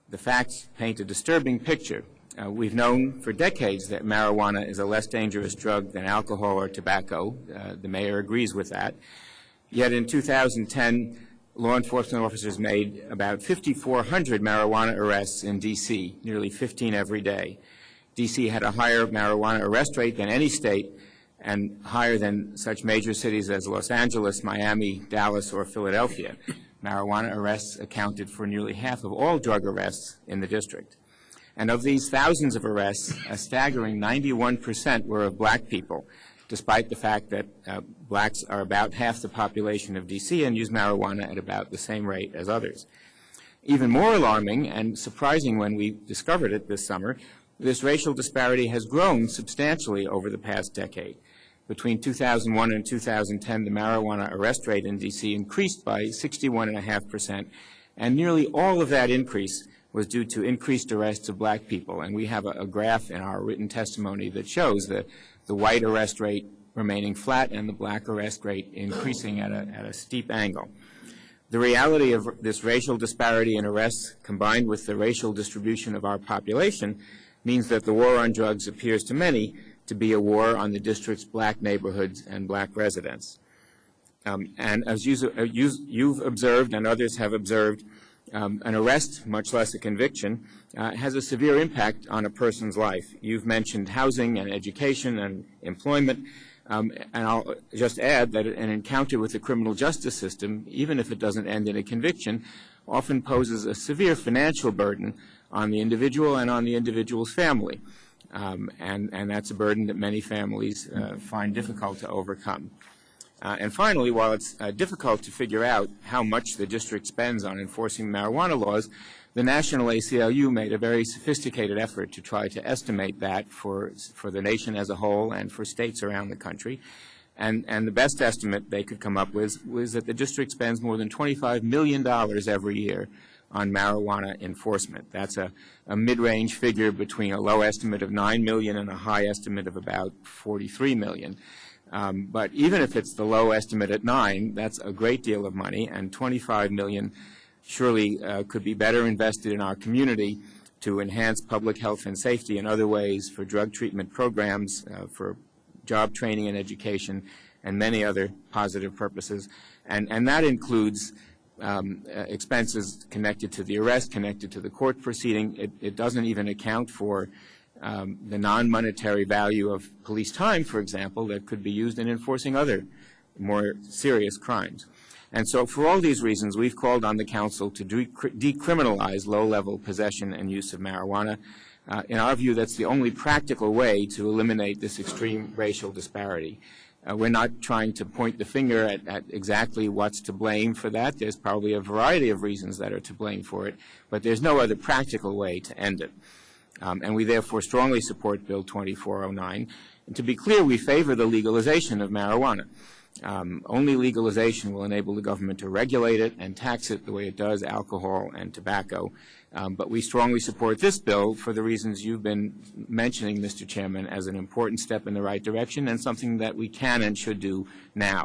The facts paint a disturbing picture. We've known for decades that marijuana is a less dangerous drug than alcohol or tobacco. The mayor agrees with that. Yet in 2010, law enforcement officers made about 5,400 marijuana arrests in D.C., nearly 15 every day. D.C. had a higher marijuana arrest rate than any state and higher than such major cities as Los Angeles, Miami, Dallas, or Philadelphia. Marijuana arrests accounted for nearly half of all drug arrests in the district. And of these thousands of arrests, a staggering 91% were of black people, despite the fact that blacks are about half the population of D.C. and use marijuana at about the same rate as others. Even more alarming and surprising when we discovered it this summer, this racial disparity has grown substantially over the past decade. Between 2001 and 2010, the marijuana arrest rate in D.C. increased by 61.5%, and nearly all of that increase was due to increased arrests of black people. And we have a graph in our written testimony that shows the white arrest rate remaining flat and the black arrest rate increasing at a steep angle. The reality of this racial disparity in arrests, combined with the racial distribution of our population, means that the war on drugs appears to many to be a war on the district's black neighborhoods and black residents. And as you've observed and others have observed, an arrest, much less a conviction, has a severe impact on a person's life. You've mentioned housing and education and employment, and I'll just add that an encounter with the criminal justice system, even if it doesn't end in a conviction, often poses a severe financial burden on the individual and on the individual's family. And that's a burden that many families find difficult to overcome. And finally, while it's difficult to figure out how much the district spends on enforcing marijuana laws, the National ACLU made a very sophisticated effort to try to estimate that for the nation as a whole and for states around the country. And the best estimate they could come up with was that the district spends more than $25 million every year on marijuana enforcement. That's a mid-range figure between a low estimate of $9 million and a high estimate of about $43 million. But even if it's the low estimate at 9, that's a great deal of money, and $25 million surely could be better invested in our community to enhance public health and safety in other ways, for drug treatment programs, for job training and education, and many other positive purposes. And that includes expenses connected to the arrest, connected to the court proceeding. It doesn't even account for the non-monetary value of police time, for example, that could be used in enforcing other more serious crimes. And so for all these reasons, we've called on the Council to decriminalize low-level possession and use of marijuana. In our view, that's the only practical way to eliminate this extreme racial disparity. We're not trying to point the finger at exactly what's to blame for that. There's probably a variety of reasons that are to blame for it, but there's no other practical way to end it. And we therefore strongly support Bill 2409. And to be clear, we favor the legalization of marijuana. Only legalization will enable the government to regulate it and tax it the way it does alcohol and tobacco. But we strongly support this bill for the reasons you've been mentioning, Mr. Chairman, as an important step in the right direction and something that we can and should do now.